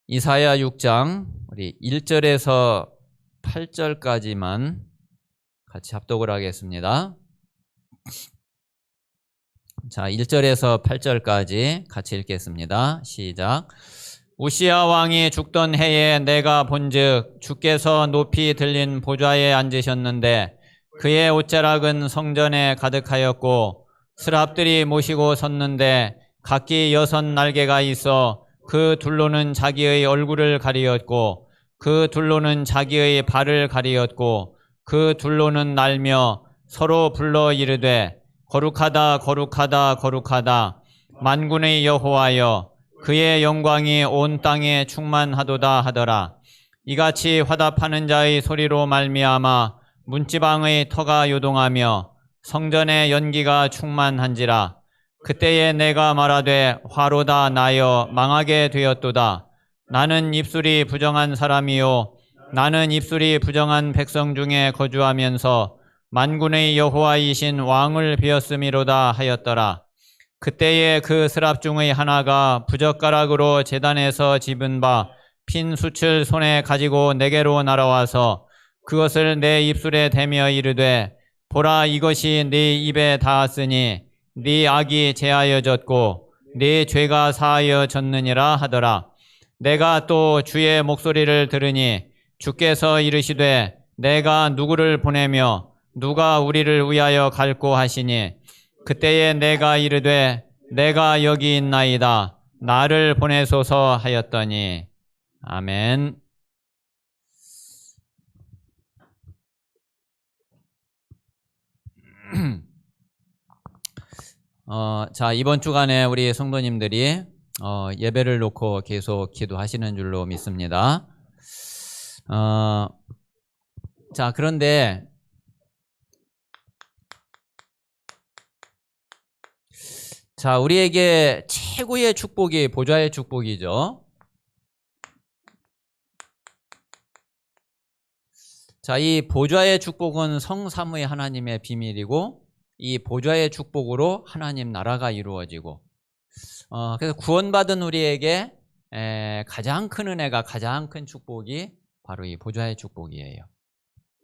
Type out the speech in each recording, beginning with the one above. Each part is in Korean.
이사야 6장 우리 1절에서 8절까지만 같이 합독을 하겠습니다. 자, 1절에서 8절까지 같이 읽겠습니다. 시작. 우시야 왕이 죽던 해에 내가 본즉 주께서 높이 들린 보좌에 앉으셨는데 그의 옷자락은 성전에 가득하였고 스랍들이 모시고 섰는데 각기 6 날개가 있어 그 둘로는 자기의 얼굴을 가리었고 그 둘로는 자기의 발을 가리었고 그 둘로는 날며 서로 불러 이르되 거룩하다 거룩하다 거룩하다 만군의 여호와여 그의 영광이 온 땅에 충만하도다 하더라. 이같이 화답하는 자의 소리로 말미암아 문지방의 터가 요동하며 성전의 연기가 충만한지라. 그때에 내가 말하되 화로다 나여 망하게 되었도다. 나는 입술이 부정한 사람이요 나는 입술이 부정한 백성 중에 거주하면서 만군의 여호와이신 왕을 비었음이로다 하였더라. 그때에 그 스랍 중의 하나가 부젓가락으로 제단에서 집은 바 핀 숯을 손에 가지고 내게로 날아와서 그것을 내 입술에 대며 이르되 보라 이것이 네 입에 닿았으니 네 악이 제하여졌고 네 죄가 사하여졌느니라 하더라. 내가 또 주의 목소리를 들으니 주께서 이르시되 내가 누구를 보내며 누가 우리를 위하여 갈고 하시니 그때에 내가 이르되 내가 여기 있나이다 나를 보내소서 하였더니. 아멘. 자, 이번 주간에 우리 성도님들이 예배를 놓고 계속 기도하시는 줄로 믿습니다. 자, 그런데 자, 우리에게 최고의 축복이 보좌의 축복이죠. 자, 이 보좌의 축복은 성삼위 하나님의 비밀이고 이 보좌의 축복으로 하나님 나라가 이루어지고 그래서 구원받은 우리에게 가장 큰 은혜가 가장 큰 축복이 바로 이 보좌의 축복이에요.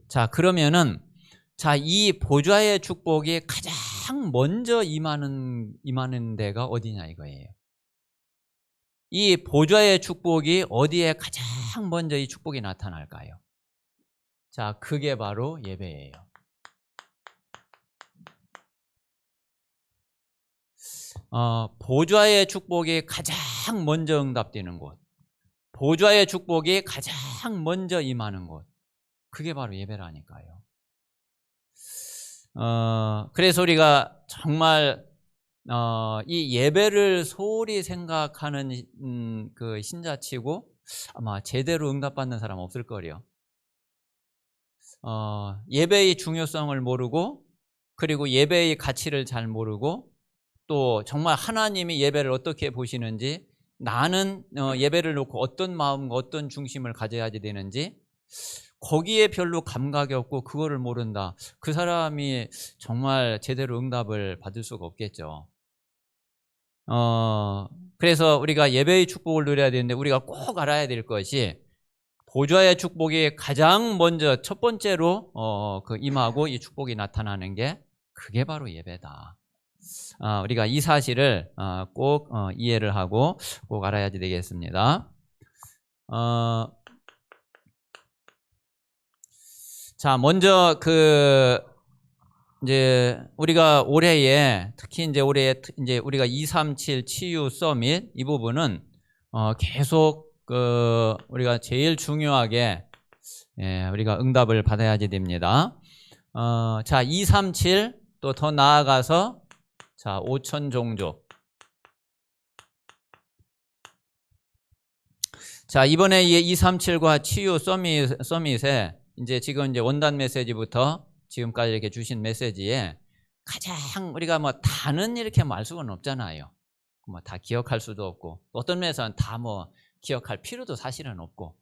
자, 그러면은 자, 이 보좌의 축복이 가장 먼저 임하는 데가 어디냐 이거예요. 이 보좌의 축복이 어디에 가장 먼저 이 축복이 나타날까요? 자, 그게 바로 예배예요. 보좌의 축복이 가장 먼저 응답되는 곳, 보좌의 축복이 가장 먼저 임하는 곳, 그게 바로 예배라니까요. 그래서 우리가 정말 이 예배를 소홀히 생각하는 그 신자치고 아마 제대로 응답받는 사람 없을 거예요. 예배의 중요성을 모르고 그리고 예배의 가치를 잘 모르고 또 정말 하나님이 예배를 어떻게 보시는지 나는 예배를 놓고 어떤 마음과 어떤 중심을 가져야 되는지 거기에 별로 감각이 없고 그거를 모른다. 그 사람이 정말 제대로 응답을 받을 수가 없겠죠. 그래서 우리가 예배의 축복을 누려야 되는데 우리가 꼭 알아야 될 것이 보좌의 축복이 가장 먼저 첫 번째로 그 임하고 이 축복이 나타나는 게 그게 바로 예배다. 우리가 이 사실을 꼭 이해를 하고 꼭 알아야 되겠습니다. 자, 먼저 이제 우리가 올해에 특히 이제 올해 이제 우리가 237 치유 서밋 이 부분은 계속 우리가 제일 중요하게 우리가 응답을 받아야지 됩니다. 자, 237 또 더 나아가서 자, 5천 종족. 자, 이번에 이 237과 치유 서밋에 이제 지금 이제 원단 메시지부터 지금까지 이렇게 주신 메시지에 가장 우리가 뭐 다는 이렇게 말 수는 없잖아요. 뭐 다 기억할 수도 없고 어떤 면에서는 다 뭐 기억할 필요도 사실은 없고.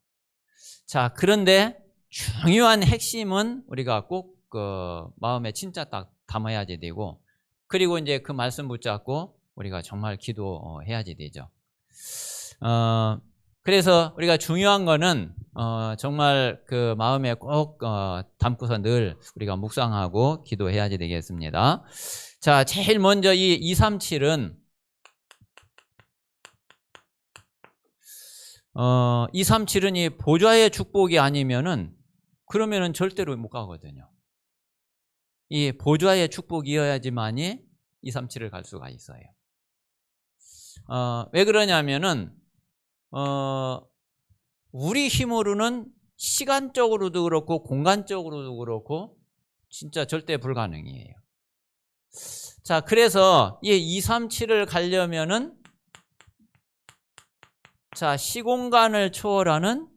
자, 그런데 중요한 핵심은 우리가 꼭 그 마음에 진짜 딱 담아야지 되고 그리고 이제 그 말씀 붙잡고 우리가 정말 기도해야지 되죠. 그래서 우리가 중요한 거는 정말 그 마음에 꼭 담고서 늘 우리가 묵상하고 기도해야 되겠습니다. 자, 제일 먼저 이 237은 237은 이 보좌의 축복이 아니면은 그러면은 절대로 못 가거든요. 이 보좌의 축복이어야지만이 237을 갈 수가 있어요. 왜 그러냐면은 우리 힘으로는 시간적으로도 그렇고 공간적으로도 그렇고 진짜 절대 불가능이에요. 자, 그래서 이 237을 가려면은 자, 시공간을 초월하는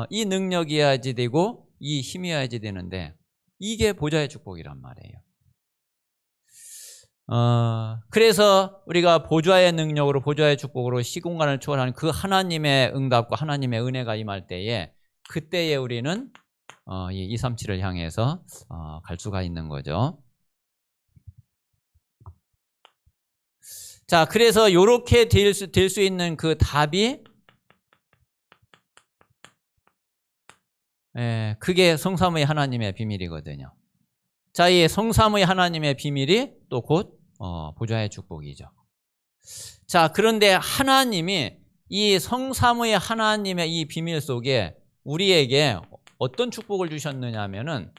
이 능력이어야지 되고 이 힘이어야지 되는데 이게 보좌의 축복이란 말이에요. 그래서 우리가 보좌의 능력으로 보좌의 축복으로 시공간을 초월하는 그 하나님의 응답과 하나님의 은혜가 임할 때에 그때에 우리는 이 237을 향해서 갈 수가 있는 거죠. 자, 그래서 이렇게 될 수 있는 그 답이 그게 성삼위 하나님의 비밀이거든요. 자, 이 성삼위 하나님의 비밀이 또 곧 보좌의 축복이죠. 자, 그런데 하나님이 이 성삼위 하나님의 이 비밀 속에 우리에게 어떤 축복을 주셨느냐 하면은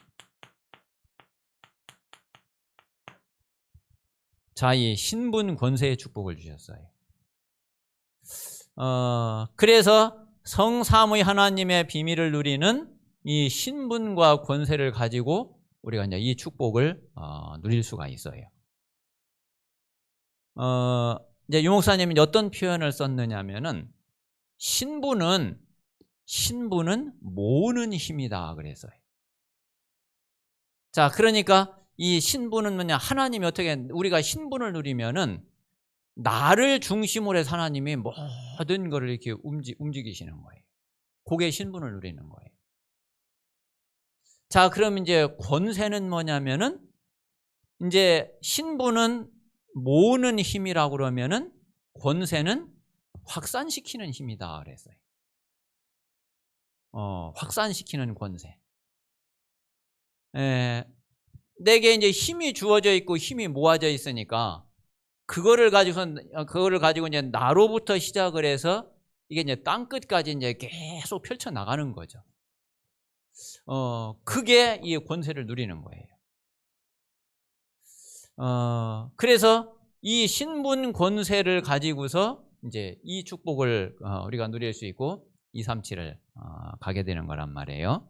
자, 이 신분 권세의 축복을 주셨어요. 그래서 성삼위 하나님의 비밀을 누리는 이 신분과 권세를 가지고 우리가 이제 이 축복을 누릴 수가 있어요. 이제 유 목사님이 어떤 표현을 썼느냐면은 신분은 모으는 힘이다 그랬어요. 자, 그러니까 이 신분은 뭐냐? 하나님이 어떻게 우리가 신분을 누리면은 나를 중심으로 해서 하나님이 모든 것을 이렇게 움직이시는 거예요. 그게 신분을 누리는 거예요. 자, 그럼 이제 권세는 뭐냐면은 이제 신분은 모으는 힘이라고 그러면은 권세는 확산시키는 힘이다 그랬어요. 확산시키는 권세. 내게 이제 힘이 주어져 있고 힘이 모아져 있으니까 그거를 가지고 이제 나로부터 시작을 해서 이게 이제 땅 끝까지 이제 계속 펼쳐 나가는 거죠. 그게 이 권세를 누리는 거예요. 그래서 이 신분 권세를 가지고서 이제 이 축복을 우리가 누릴 수 있고 237을 가게 되는 거란 말이에요.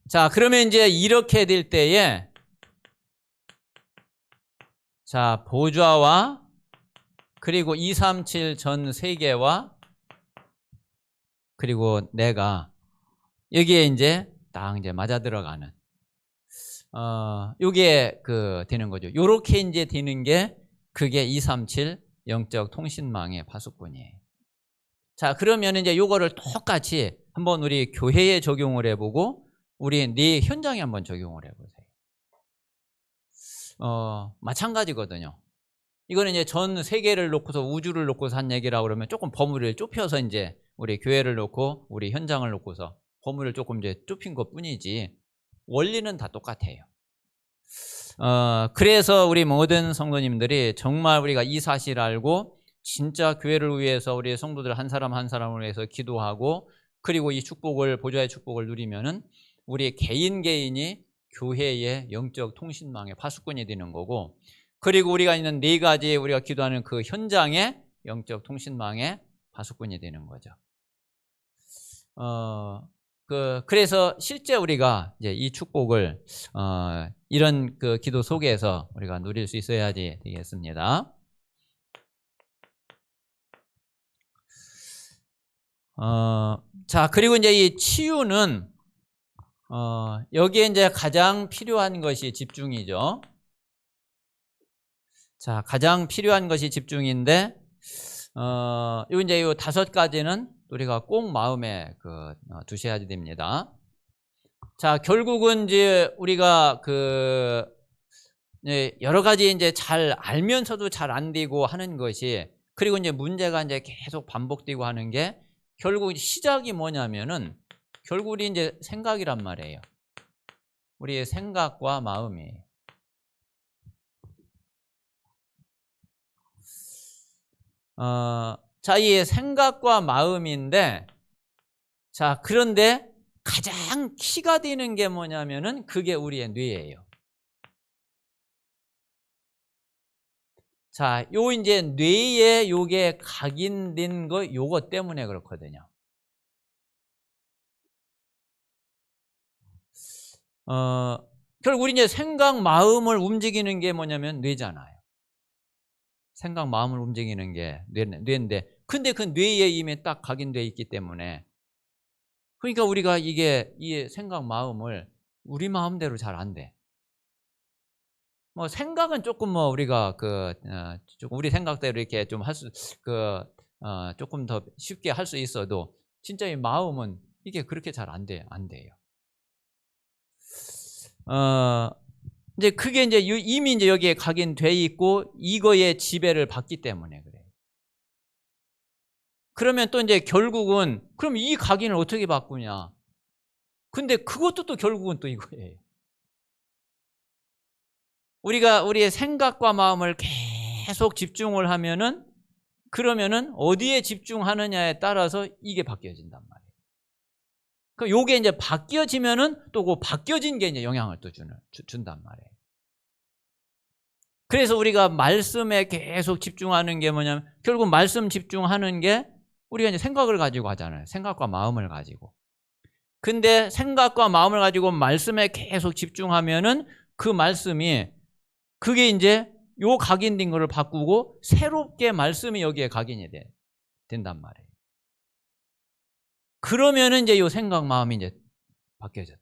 자, 그러면 이제 이렇게 될 때에 자, 보좌와 그리고 237 전 세계와 그리고 내가 여기에 이제 딱 이제 맞아 들어가는 요게 되는 거죠. 요렇게 이제 되는 게 그게 237 영적 통신망의 파수꾼이에요. 자, 그러면 이제 요거를 똑같이 한번 우리 교회에 적용을 해보고 우리 네 현장에 한번 적용을 해보세요. 마찬가지거든요. 이거는 이제 전 세계를 놓고서 우주를 놓고서 한 얘기라고 그러면 조금 버무리를 좁혀서 이제 우리 교회를 놓고 우리 현장을 놓고서 버무리를 조금 이제 좁힌 것 뿐이지 원리는 다 똑같아요. 그래서 우리 모든 성도님들이 정말 우리가 이 사실을 알고 진짜 교회를 위해서 우리 성도들 한 사람 한 사람을 위해서 기도하고 그리고 이 축복을 보좌의 축복을 누리면은 우리 개인이 교회의 영적 통신망의 파수꾼이 되는 거고 그리고 우리가 있는 네 가지 우리가 기도하는 그 현장의 영적 통신망의 파수꾼이 되는 거죠. 그래서 실제 우리가 이제 이 축복을 이런 그 기도 속에서 우리가 누릴 수 있어야지 되겠습니다. 자, 그리고 이제 이 치유는 여기에 이제 가장 필요한 것이 집중이죠. 자, 가장 필요한 것이 집중인데 요 이제 요 5가지는 우리가 꼭 마음에 두셔야 됩니다. 자, 결국은 이제 우리가 여러 가지 이제 잘 알면서도 잘 안 되고 하는 것이, 그리고 이제 문제가 이제 계속 반복되고 하는 게 결국 시작이 뭐냐면은 결국 우리 이제 생각이란 말이에요. 우리의 생각과 마음이. 자, 이 생각과 마음인데, 자, 그런데 가장 키가 되는 게 뭐냐면은 그게 우리의 뇌예요. 자, 요 이제 뇌에 요게 각인된 거 요거 때문에 그렇거든요. 결국 우리 이제 생각, 마음을 움직이는 게 뭐냐면 뇌잖아요. 생각, 마음을 움직이는 게 뇌인데, 근데 그 뇌에 이미 딱 각인되어 있기 때문에, 그러니까 우리가 이게 이 생각, 마음을 우리 마음대로 잘 안 돼. 뭐 생각은 조금 뭐 우리가 조금 우리 생각대로 이렇게 좀 할 수, 조금 더 쉽게 할 수 있어도 진짜 이 마음은 이게 그렇게 잘 안 돼요. 이제 그게 이제 이미 이제 여기에 각인돼 있고 이거에 지배를 받기 때문에 그래요. 그러면 또 이제 결국은 그럼 이 각인을 어떻게 바꾸냐? 근데 그것도 또 결국은 또 이거예요. 우리가 우리의 생각과 마음을 계속 집중을 하면은, 그러면은 어디에 집중하느냐에 따라서 이게 바뀌어진단 말이에요. 그 요게 이제 바뀌어지면은 또 그 바뀌어진 게 이제 영향을 또 준단 말이에요. 그래서 우리가 말씀에 계속 집중하는 게 뭐냐면 결국 말씀 집중하는 게 우리가 이제 생각을 가지고 하잖아요. 생각과 마음을 가지고. 근데 생각과 마음을 가지고 말씀에 계속 집중하면은 그 말씀이 그게 이제 요 각인된 거를 바꾸고 새롭게 말씀이 여기에 각인이 된단 말이에요. 그러면은 이제 요 생각, 마음이 이제 바뀌어져.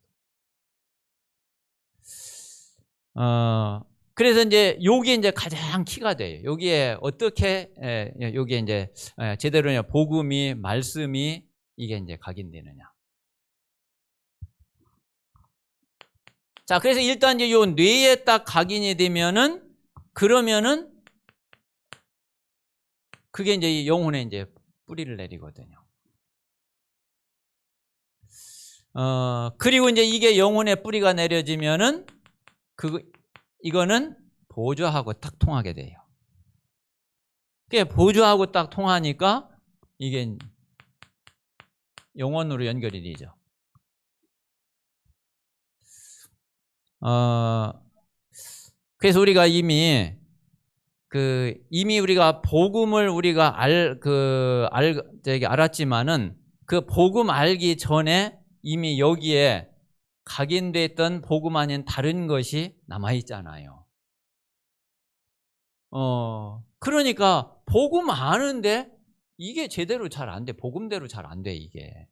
그래서 이제 요게 이제 가장 키가 돼요. 여기에 어떻게 요게 이제 제대로 복음이, 말씀이 이게 이제 각인되느냐. 자, 그래서 일단 이제 요 뇌에 딱 각인이 되면은, 그러면은 그게 이제 영혼에 이제 뿌리를 내리거든요. 그리고 이제 이게 영혼에 뿌리가 내려지면은 이거는 보좌하고 딱 통하게 돼요. 그게 보좌하고 딱 통하니까 이게 영혼으로 연결이 되죠. 그래서 우리가 이미 우리가 복음을 우리가 알았지만은 그 복음 알기 전에 이미 여기에 각인됐던 복음 아닌 다른 것이 남아 있잖아요. 그러니까 복음 아는데 이게 제대로 잘 안 돼. 복음대로 잘 안 돼, 이게.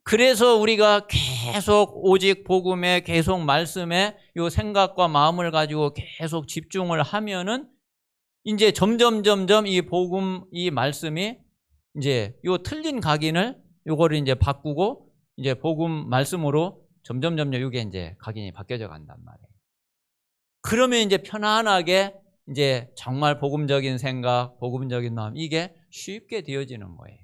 그래서 우리가 계속 오직 복음에, 계속 말씀에 요 생각과 마음을 가지고 계속 집중을 하면은 이제 점점 이 복음, 이 말씀이 이제 요 틀린 각인을 요거를 이제 바꾸고 이제 복음 말씀으로 점점 요게 이제 각인이 바뀌어져 간단 말이에요. 그러면 이제 편안하게 이제 정말 복음적인 생각, 복음적인 마음 이게 쉽게 되어지는 거예요.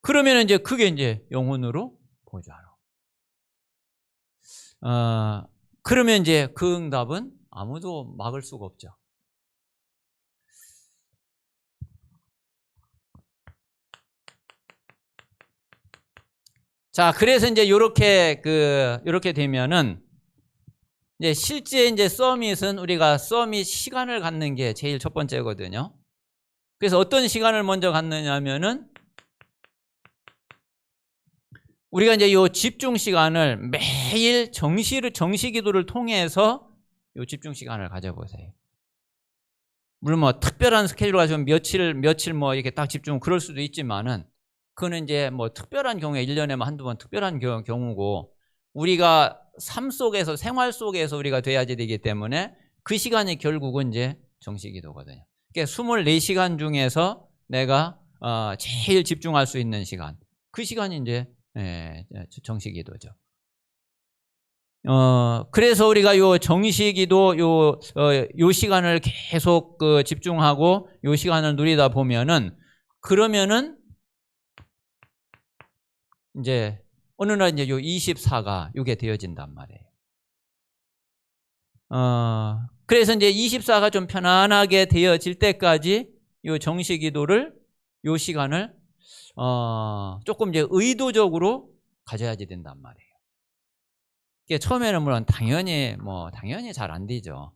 그러면 이제 그게 이제 영혼으로 보좌로. 그러면 이제 그 응답은 아무도 막을 수가 없죠. 자, 그래서 이제 요렇게 되면은 이제 실제 이제 서밋은 우리가 서밋 시간을 갖는 게 제일 첫 번째거든요. 그래서 어떤 시간을 먼저 갖느냐면은 우리가 이제 요 집중 시간을 매일 정시 기도를 통해서 요 집중 시간을 가져보세요. 물론 뭐 특별한 스케줄 가지고 며칠 뭐 이렇게 딱 집중 그럴 수도 있지만은 그거는 이제 뭐 특별한 경우에 1년에 한두 번 특별한 경우고 우리가 삶 속에서 생활 속에서 우리가 돼야지 되기 때문에 그 시간이 결국은 이제 정시 기도거든요. 그러니까 24시간 중에서 내가 제일 집중할 수 있는 시간. 그 시간이 이제 정시 기도죠. 그래서 우리가 요 정시기도 요 시간을 계속 집중하고 요 시간을 누리다 보면은 그러면은 이제 어느 날 이제 요 24가 요게 되어진단 말이에요. 그래서 이제 24가 좀 편안하게 되어질 때까지 요 정시기도를 요 시간을 조금 이제 의도적으로 가져야지 된단 말이에요. 이게 처음에는 물론 당연히 잘 안 되죠.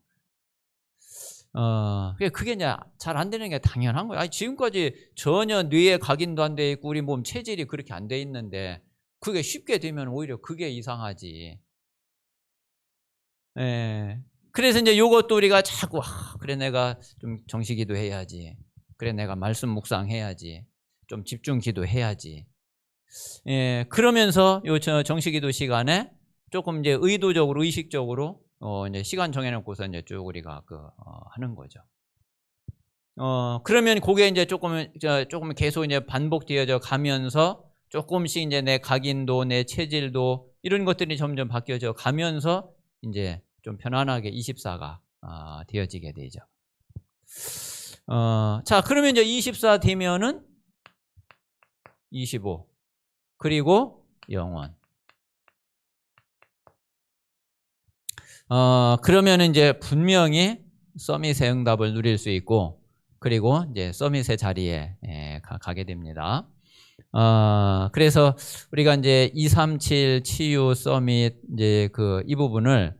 그게 이제 잘 안 되는 게 당연한 거예요. 아니, 지금까지 전혀 뇌에 각인도 안 돼 있고 우리 몸 체질이 그렇게 안 돼 있는데 그게 쉽게 되면 오히려 그게 이상하지. 예. 그래서 이제 요것도 우리가 자꾸 그래 내가 좀 정시기도 해야지. 그래 내가 말씀 묵상해야지. 좀 집중 기도해야지. 예. 그러면서 요 정시기도 시간에 조금 이제 의도적으로 의식적으로 이제 시간 정해 놓고서 이제 쭉 우리가 하는 거죠. 그러면 그게 이제 조금 계속 이제 반복되어져 가면서 조금씩 이제 내 각인도 내 체질도 이런 것들이 점점 바뀌어져 가면서 이제 좀 편안하게 24가 되어지게 되죠. 자, 그러면 이제 24 되면은 25 그리고 영원. 그러면 이제 분명히 서밋의 응답을 누릴 수 있고 그리고 이제 서밋의 자리에 가게 됩니다. 그래서 우리가 이제 237 치유 서밋 이제 이 부분을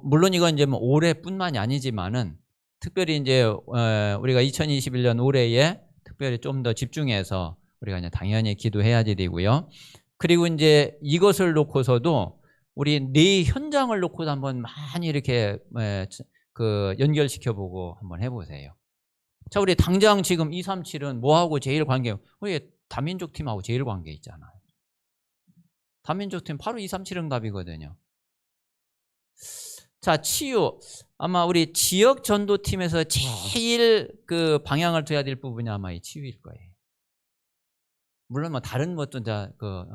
물론 이건 이제 올해뿐만이 아니지만은 특별히 이제 우리가 2021년 올해에 특별히 좀 더 집중해서 우리가 이제 당연히 기도해야지 되고요. 그리고 이제 이것을 놓고서도 우리 뇌 현장을 놓고도 한번 많이 이렇게 연결시켜 보고 한번 해보세요. 자, 우리 당장 지금 237은 뭐하고 제일 우리 다민족 팀하고 제일 관계 있잖아요. 다민족 팀 바로 237 응답이거든요. 자, 치유. 아마 우리 지역 전도팀에서 제일 방향을 둬야 될 부분이 아마 이 치유일 거예요. 물론 다른 것도 다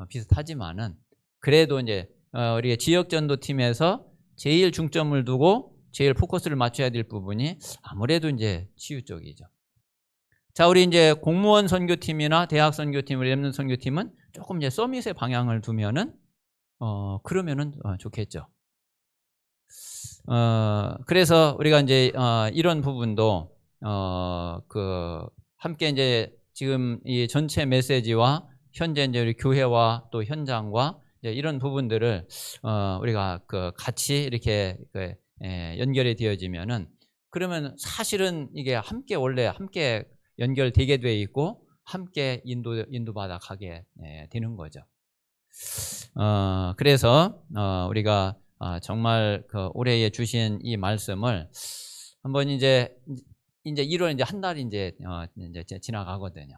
비슷하지만은 그래도 이제 우리 지역 전도팀에서 제일 중점을 두고 제일 포커스를 맞춰야 될 부분이 아무래도 이제 치유 쪽이죠. 자, 우리 이제 공무원 선교팀이나 대학 선교팀, 우리 렘넌트 선교팀은 조금 이제 서밋의 방향을 두면은 그러면은 좋겠죠. 그래서 우리가 이제 이런 부분도 함께 이제 지금 이 전체 메시지와 현재 이제 우리 교회와 또 현장과 이제 이런 부분들을 우리가 같이 이렇게 연결이 되어지면은 그러면 사실은 이게 원래 함께 연결되게 돼 있고 함께 인도받아 가게 되는 거죠. 그래서 우리가 정말 올해에 주신 이 말씀을 한번 이제 1월 이제 한 달이 이제 지나가거든요.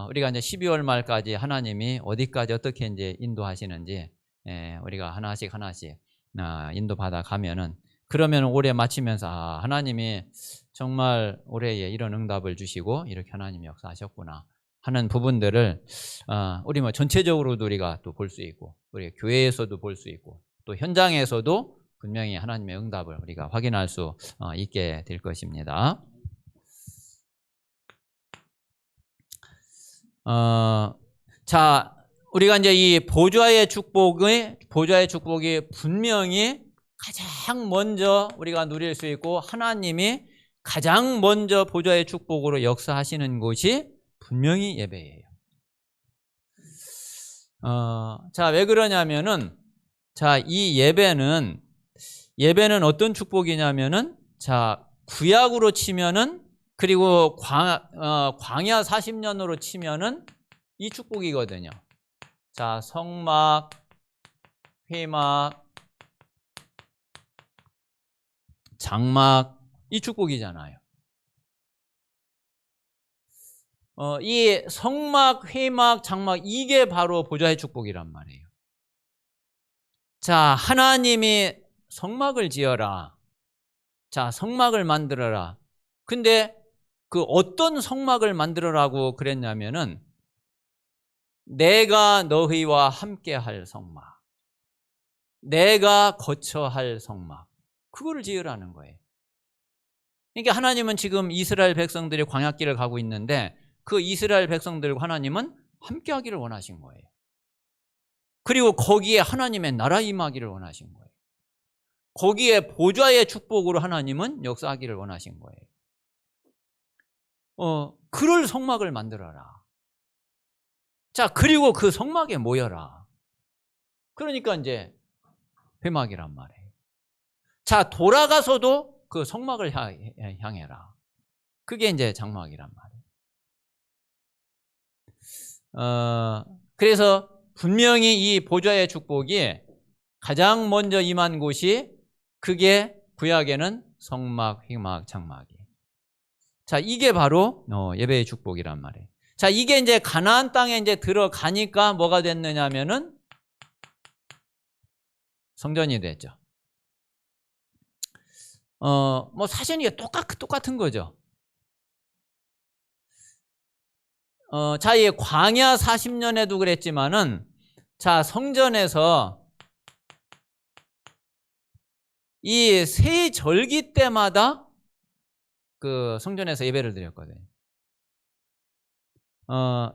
우리가 이제 12월 말까지 하나님이 어디까지 어떻게 이제 인도하시는지 우리가 하나씩 인도받아 가면은 그러면 올해 마치면서 하나님이 정말 올해에 이런 응답을 주시고 이렇게 하나님이 역사하셨구나 하는 부분들을 우리 전체적으로도 우리가 또 볼 수 있고 우리 교회에서도 볼 수 있고 또 현장에서도 분명히 하나님의 응답을 우리가 확인할 수 있게 될 것입니다. 자, 우리가 이제 이 보좌의 축복이 분명히 가장 먼저 우리가 누릴 수 있고 하나님이 가장 먼저 보좌의 축복으로 역사하시는 곳이 분명히 예배예요. 자, 왜 그러냐면은 자, 이 예배는 어떤 축복이냐면은 자, 구약으로 치면은 그리고 광야 40년으로 치면은 이 축복이거든요. 자, 성막, 회막, 장막 이 축복이잖아요. 이 성막, 회막, 장막 이게 바로 보좌의 축복이란 말이에요. 자, 하나님이 성막을 지어라. 자, 성막을 만들어라. 근데 어떤 성막을 만들어라고 그랬냐면은 내가 너희와 함께 할 성막. 내가 거쳐야 할 성막, 그거를 지으라는 거예요. 그러니까 하나님은 지금 이스라엘 백성들이 광야길을 가고 있는데 그 이스라엘 백성들과 하나님은 함께하기를 원하신 거예요. 그리고 거기에 하나님의 나라 임하기를 원하신 거예요. 거기에 보좌의 축복으로 하나님은 역사하기를 원하신 거예요. 그럴 성막을 만들어라. 자, 그리고 그 성막에 모여라. 그러니까 이제 회막이란 말이에요. 자, 돌아가서도 그 성막을 향해라. 그게 이제 장막이란 말이에요. 그래서 분명히 이 보좌의 축복이 가장 먼저 임한 곳이 그게 구약에는 성막, 회막, 장막이. 자, 이게 바로 예배의 축복이란 말이에요. 자, 이게 이제 가나안 땅에 이제 들어가니까 뭐가 됐느냐면은 성전이 됐죠. 뭐 사실은 이게 똑같은 거죠. 자, 이 광야 40년에도 그랬지만은, 자, 성전에서 이 세 절기 때마다 그 성전에서 예배를 드렸거든요.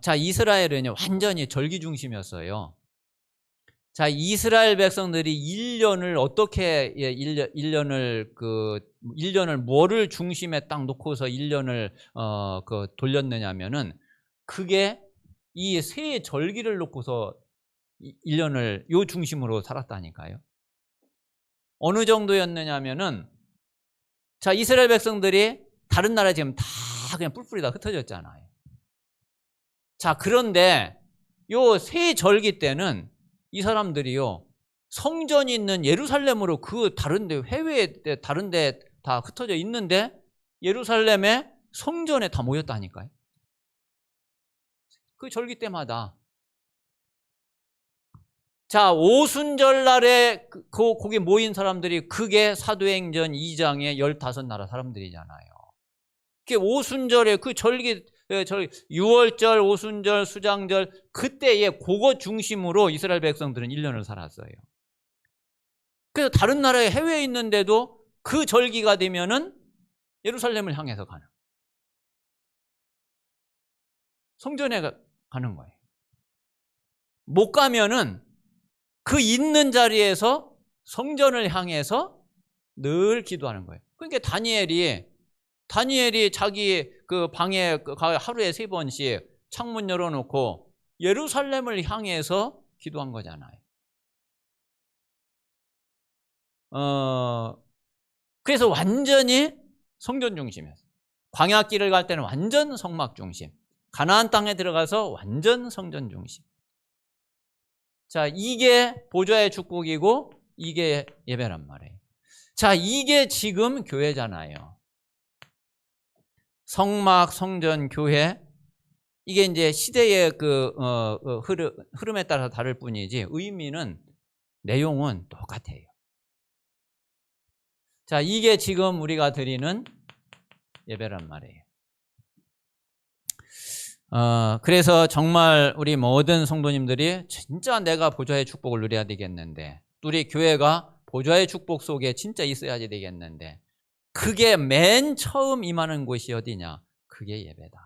자, 이스라엘은 완전히 절기 중심이었어요. 자, 이스라엘 백성들이 1년을 어떻게 1년을 뭐를 중심에 딱 놓고서 1년을 돌렸느냐면은 그게 이 세 절기를 놓고서 1년을 요 중심으로 살았다니까요. 어느 정도였느냐면은, 자, 이스라엘 백성들이 다른 나라에 지금 다 그냥 뿔뿔이 다 흩어졌잖아요. 자, 그런데 요 세 절기 때는 이 사람들이요, 성전이 있는 예루살렘으로 그 다른데, 해외에 다른데 다 흩어져 있는데 예루살렘에 성전에 다 모였다니까요. 그 절기 때마다. 자, 오순절 날에 거기 모인 사람들이 그게 사도행전 2장의 15나라 사람들이잖아요. 그게 오순절에 그 절기 6월절, 오순절, 수장절, 그때에 그거 중심으로 이스라엘 백성들은 1년을 살았어요. 그래서 다른 나라에 해외에 있는데도 그 절기가 되면은 예루살렘을 향해서 가는, 성전에 가는 거예요. 못 가면은 그 있는 자리에서 성전을 향해서 늘 기도하는 거예요. 그러니까 다니엘이 자기 그 방에 하루에 3번씩 창문 열어놓고 예루살렘을 향해서 기도한 거잖아요. 그래서 완전히 성전 중심이었어요. 광야길을 갈 때는 완전 성막 중심, 가나안 땅에 들어가서 완전 성전 중심. 자, 이게 보좌의 축복이고 이게 예배란 말이에요. 자, 이게 지금 교회잖아요. 성막, 성전, 교회, 이게 이제 시대의 흐름에 따라서 다를 뿐이지 의미는, 내용은 똑같아요. 자, 이게 지금 우리가 드리는 예배란 말이에요. 그래서 정말 우리 모든 성도님들이 진짜 내가 보좌의 축복을 누려야 되겠는데, 우리 교회가 보좌의 축복 속에 진짜 있어야지 되겠는데, 그게 맨 처음 임하는 곳이 어디냐? 그게 예배다.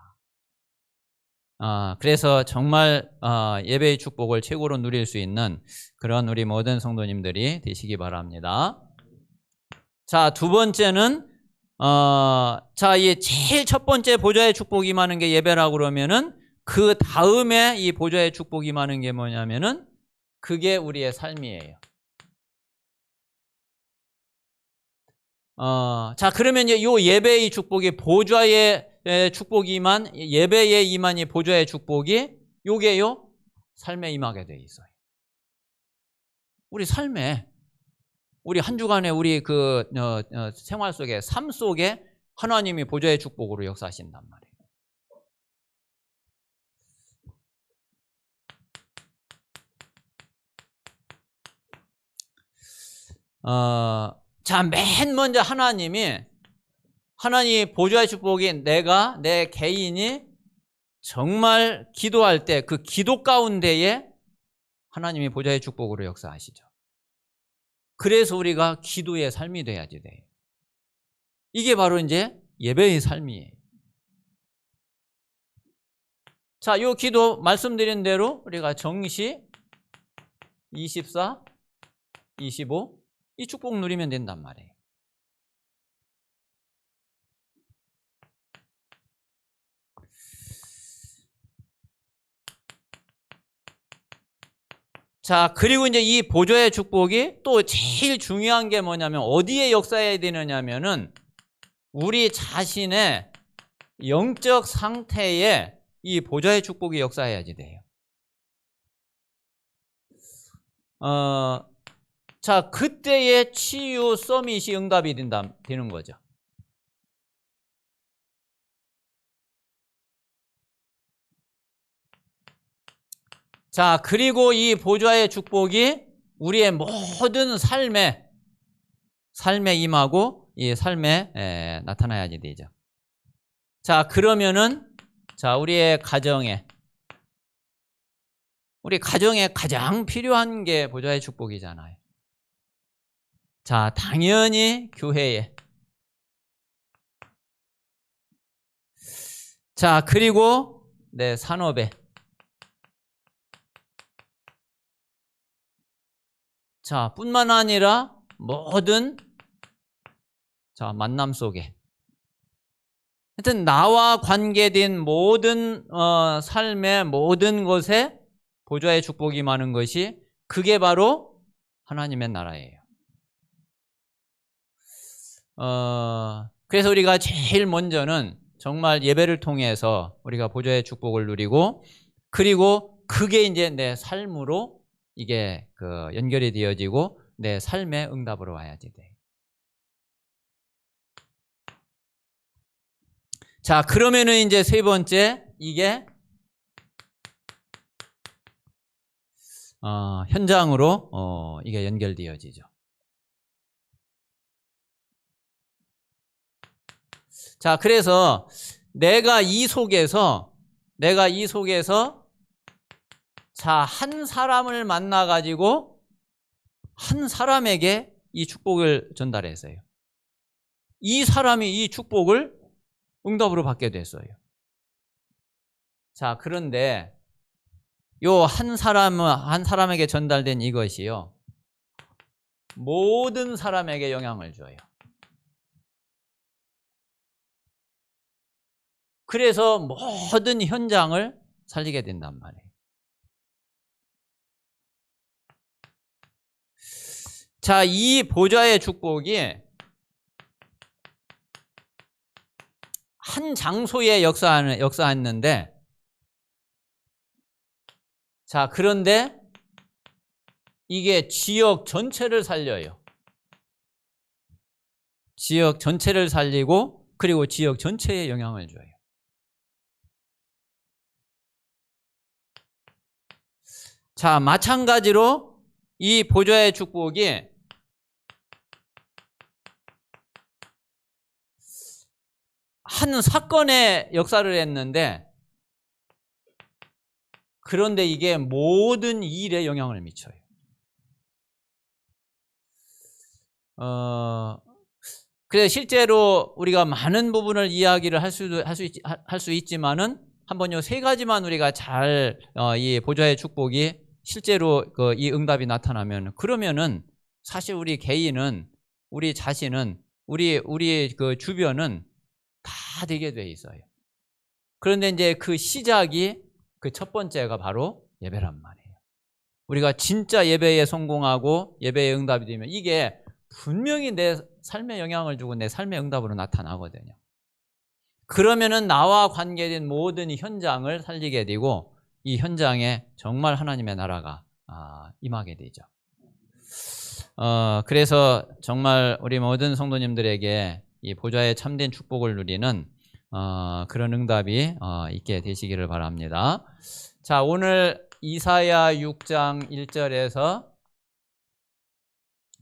그래서 정말 예배의 축복을 최고로 누릴 수 있는 그런 우리 모든 성도님들이 되시기 바랍니다. 자, 두 번째는 자, 이 제일 첫 번째 보좌의 축복이 임하는 게 예배라고 그러면은, 그 다음에 이 보좌의 축복이 임하는 게 뭐냐면은 그게 우리의 삶이에요. 자, 그러면 이제 요 예배의 축복이, 보좌의 축복이 임한, 예배에 임한 이 보좌의 축복이 요게요 삶에 임하게 돼 있어요. 우리 삶에, 우리 한 주간의 우리 생활 속에, 삶 속에 하나님이 보좌의 축복으로 역사하신단 말이에요. 자, 맨 먼저 하나님 보좌의 축복이, 내 개인이 정말 기도할 때 그 기도 가운데에 하나님이 보좌의 축복으로 역사하시죠. 그래서 우리가 기도의 삶이 돼야지 돼요. 이게 바로 이제 예배의 삶이에요. 자, 요 기도 말씀드린 대로 우리가 정시 24, 25 이 축복 누리면 된단 말이에요. 자, 그리고 이제 이 보좌의 축복이 또 제일 중요한 게 뭐냐면 어디에 역사해야 되느냐면은 우리 자신의 영적 상태에 이 보좌의 축복이 역사해야지 돼요. 자, 그때의 치유 서밋이 응답이 되는 거죠. 자, 그리고 이 보좌의 축복이 우리의 모든 삶에 임하고 이 삶에 나타나야지 되죠. 자, 그러면은 자, 우리 가정에 가장 필요한 게 보좌의 축복이잖아요. 자, 당연히 교회에. 자, 그리고 내 산업에. 자, 뿐만 아니라 모든 자, 만남 속에. 하여튼 나와 관계된 모든 삶의 모든 것에 보좌의 축복이 많은 것이 그게 바로 하나님의 나라예요. 그래서 우리가 제일 먼저는 정말 예배를 통해서 우리가 보좌의 축복을 누리고 그리고 그게 이제 내 삶으로 이게 연결이 되어지고 내 삶의 응답으로 와야지 돼. 자, 그러면은 이제 세 번째 이게 현장으로 이게 연결되어지죠. 자, 그래서 내가 이 속에서 자, 한 사람을 만나 가지고 한 사람에게 이 축복을 전달했어요. 이 사람이 이 축복을 응답으로 받게 됐어요. 자, 그런데 요 한 사람에게 전달된 이것이요, 모든 사람에게 영향을 줘요. 그래서 모든 현장을 살리게 된단 말이에요. 자, 이 보좌의 축복이 한 장소에 역사했는데, 자, 그런데 이게 지역 전체를 살려요. 지역 전체를 살리고 그리고 지역 전체에 영향을 줘요. 자, 마찬가지로 이 보좌의 축복이 한 사건에 역사를 했는데, 그런데 이게 모든 일에 영향을 미쳐요. 그래서 실제로 우리가 많은 부분을 이야기를 할 수 있지만은 한번 요 세 가지만 우리가 잘 이 보좌의 축복이 실제로 이 응답이 나타나면, 그러면은 사실 우리 개인은, 우리 자신은, 우리 주변은 다 되게 돼 있어요. 그런데 이제 그 시작이 그 첫 번째가 바로 예배란 말이에요. 우리가 진짜 예배에 성공하고 예배에 응답이 되면 이게 분명히 내 삶에 영향을 주고 내 삶의 응답으로 나타나거든요. 그러면은 나와 관계된 모든 현장을 살리게 되고 이 현장에 정말 하나님의 나라가 임하게 되죠. 그래서 정말 우리 모든 성도님들에게 이 보좌의 참된 축복을 누리는 그런 응답이 있게 되시기를 바랍니다. 자, 오늘 이사야 6장 1절에서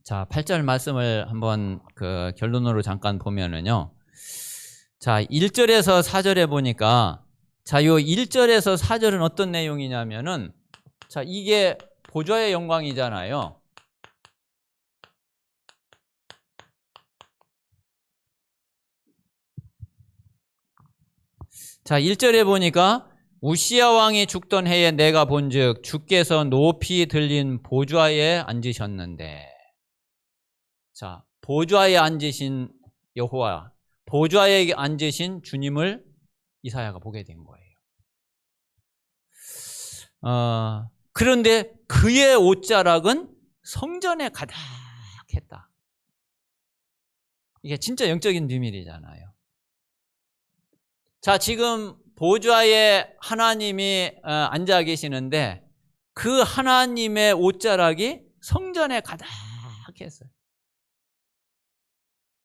자, 8절 말씀을 한번 결론으로 잠깐 보면은요. 자, 1절에서 4절에 보니까, 자, 요 1절에서 4절은 어떤 내용이냐면은, 자, 이게 보좌의 영광이잖아요. 자, 1절에 보니까 우시야 왕이 죽던 해에 내가 본즉 주께서 높이 들린 보좌에 앉으셨는데, 자, 보좌에 앉으신 여호와, 보좌에 앉으신 주님을 이사야가 보게 된 거예요. 그런데 그의 옷자락은 성전에 가득했다. 이게 진짜 영적인 비밀이잖아요. 자, 지금 보좌에 하나님이 앉아 계시는데 그 하나님의 옷자락이 성전에 가득했어요.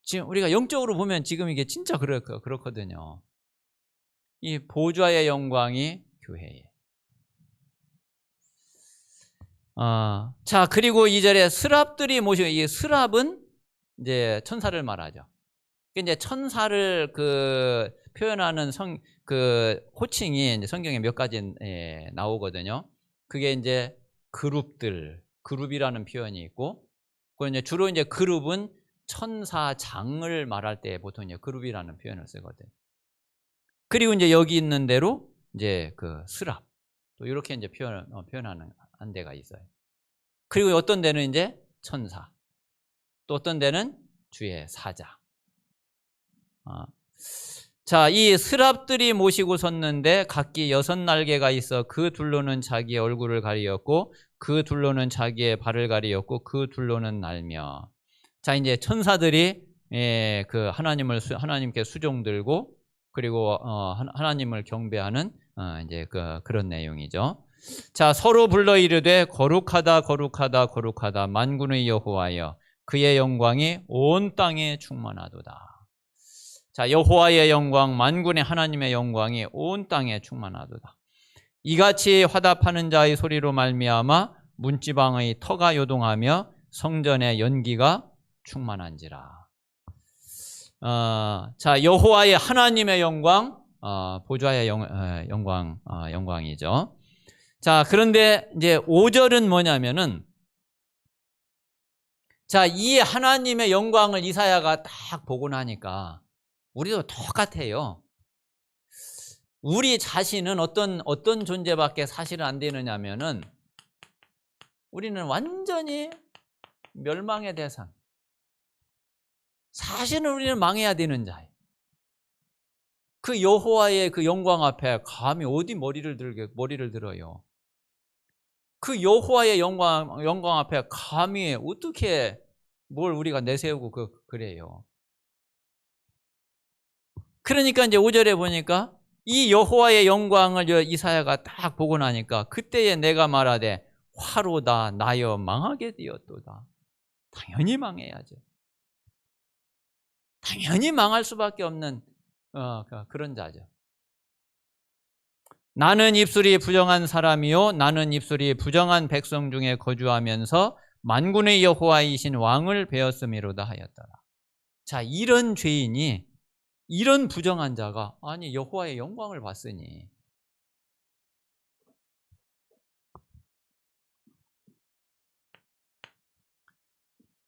지금 우리가 영적으로 보면 지금 이게 진짜 그렇거든요. 이 보좌의 영광이 교회에. 자, 그리고 2절에 스랍들이 모시고, 이 스랍은 이제 천사를 말하죠. 이제 천사를 표현하는 호칭이 이제 성경에 몇 가지 나오거든요. 그게 이제 그룹이라는 표현이 있고, 그 이제 주로 이제 그룹은 천사장을 말할 때 보통 이제 그룹이라는 표현을 쓰거든요. 그리고 이제 여기 있는 대로 이제 스랍 또 이렇게 이제 표현하는 한 데가 있어요. 그리고 어떤 데는 이제 천사, 또 어떤 데는 주의 사자. 자, 이 스랍들이 모시고 섰는데 각기 6날개가 있어 그 둘로는 자기의 얼굴을 가리었고 그 둘로는 자기의 발을 가리었고 그 둘로는 날며. 자, 이제 천사들이 하나님께 수종 들고 그리고 하나님을 경배하는 이제 그런 내용이죠. 자, 서로 불러 이르되 거룩하다 거룩하다 거룩하다 만군의 여호와여 그의 영광이 온 땅에 충만하도다. 자, 여호와의 영광 만군의 하나님의 영광이 온 땅에 충만하도다. 이같이 화답하는 자의 소리로 말미암아 문지방의 터가 요동하며 성전의 연기가 충만한지라. 자, 여호와의 하나님의 영광, 보좌의 영광이죠. 자, 그런데 이제 5절은 뭐냐면은, 자, 이 하나님의 영광을 이사야가 딱 보고 나니까 우리도 똑같아요. 우리 자신은 어떤 존재밖에 사실은 안 되느냐면은 우리는 완전히 멸망의 대상. 사실은 우리는 망해야 되는 자예요. 그 여호와의 그 영광 앞에 감히 어디 머리를 들어요. 그 여호와의 영광 앞에 감히 어떻게 뭘 우리가 내세우고 그래요. 그러니까 이제 5절에 보니까 이 여호와의 영광을 이사야가 딱 보고 나니까 그때에 내가 말하되 화로다 나여 망하게 되었도다. 당연히 망해야죠. 당연히 망할 수밖에 없는 그런 자죠. 나는 입술이 부정한 사람이요 나는 입술이 부정한 백성 중에 거주하면서 만군의 여호와이신 왕을 베었음이로다 하였더라. 자, 이런 죄인이, 이런 부정한 자가 아니 여호와의 영광을 봤으니,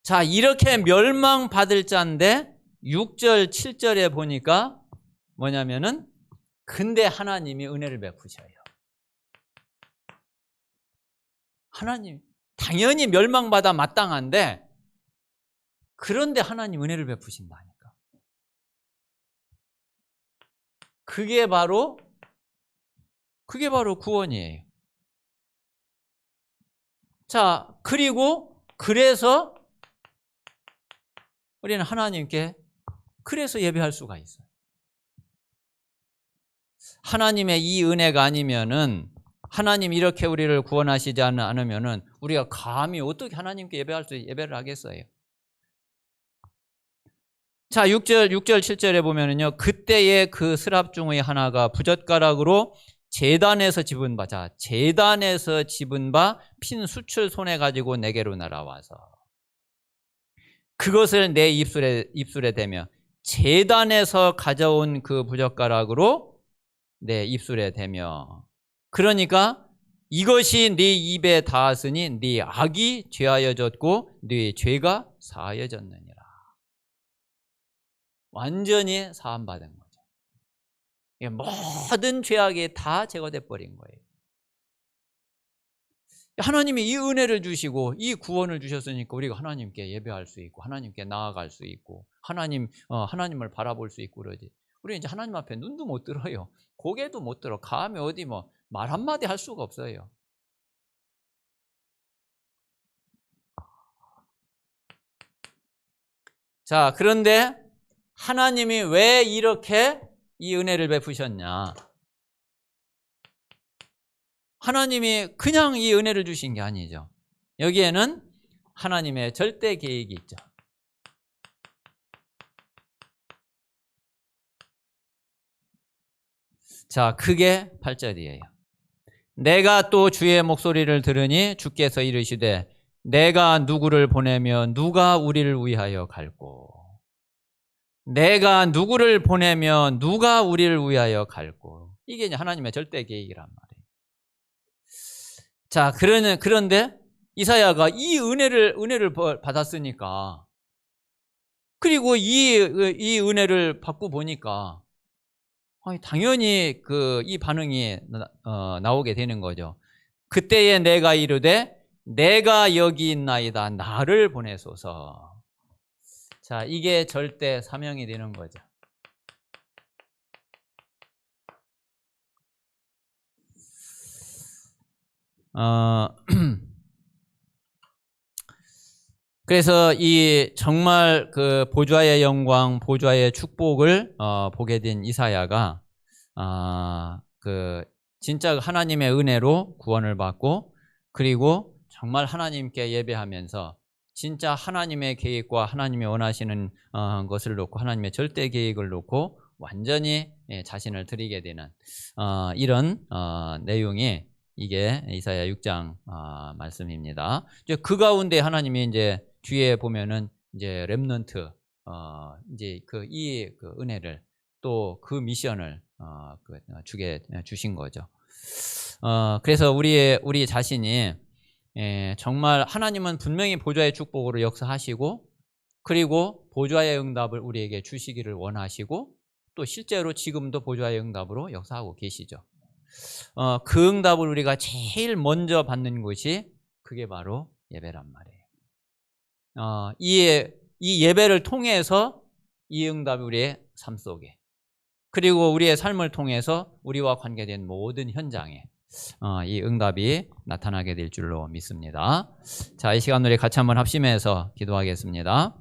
자, 이렇게 멸망받을 자인데 6절 7절에 보니까 뭐냐면은 근데 하나님이 은혜를 베푸셔요. 하나님 당연히 멸망받아 마땅한데 그런데 하나님 은혜를 베푸신다니까. 그게 바로 구원이에요. 자, 그래서 우리는 하나님께 그래서 예배할 수가 있어요. 하나님의 이 은혜가 아니면은, 하나님 이렇게 우리를 구원하시지 않으면은 우리가 감히 어떻게 하나님께 예배를 하겠어요? 자, 6절 7절에 보면은요, 그때에 그 스랍 중의 하나가 부젓가락으로 제단에서 집은 바, 자, 제단에서 집은 바 핀 숯을 손에 가지고 내게로 날아와서 그것을 내 입술에 대며, 제단에서 가져온 그 부젓가락으로 내 입술에 대며, 그러니까 이것이 네 입에 닿았으니 네 악이 죄하여졌고 네 죄가 사하여졌느니라. 완전히 사함받은 거죠. 모든 죄악이 다 제거돼 버린 거예요. 하나님이 이 은혜를 주시고 이 구원을 주셨으니까 우리가 하나님께 예배할 수 있고 하나님께 나아갈 수 있고 하나님을 바라볼 수 있고 그러지. 우리 이제 하나님 앞에 눈도 못 들어요. 고개도 못 들어. 감히 어디 뭐 말 한마디 할 수가 없어요. 자, 그런데 하나님이 왜 이렇게 이 은혜를 베푸셨냐? 하나님이 그냥 이 은혜를 주신 게 아니죠. 여기에는 하나님의 절대 계획이 있죠. 자, 그게 8절이에요. 내가 또 주의 목소리를 들으니 주께서 이르시되 내가 누구를 보내면 누가 우리를 위하여 갈꼬. 내가 누구를 보내면 누가 우리를 위하여 갈꼬. 이게 이제 하나님의 절대 계획이란 말이에요. 자, 그런데 이사야가 이 은혜를 받았으니까, 그리고 이 은혜를 받고 보니까 당연히 이 반응이 나오게 되는 거죠. 그때에 내가 이르되 내가 여기 있나이다 나를 보내소서. 자, 이게 절대 사명이 되는 거죠. 그래서 이 정말 그 보좌의 영광, 보좌의 축복을 보게 된 이사야가 진짜 하나님의 은혜로 구원을 받고, 그리고 정말 하나님께 예배하면서 진짜 하나님의 계획과 하나님이 원하시는 것을 놓고 하나님의 절대 계획을 놓고 완전히 자신을 드리게 되는 이런 내용이 이게 이사야 6장 말씀입니다. 이제 그 가운데 하나님이 이제 뒤에 보면은 이제 렘넌트 이제 그 은혜를 또 그 미션을 주신 거죠. 그래서 우리 자신이 정말 하나님은 분명히 보좌의 축복으로 역사하시고, 그리고 보좌의 응답을 우리에게 주시기를 원하시고, 또 실제로 지금도 보좌의 응답으로 역사하고 계시죠. 그 응답을 우리가 제일 먼저 받는 것이 그게 바로 예배란 말이에요. 이 예배를 통해서 이 응답이 우리의 삶 속에, 그리고 우리의 삶을 통해서 우리와 관계된 모든 현장에 이 응답이 나타나게 될 줄로 믿습니다. 자, 이 시간 우리 같이 한번 합심해서 기도하겠습니다.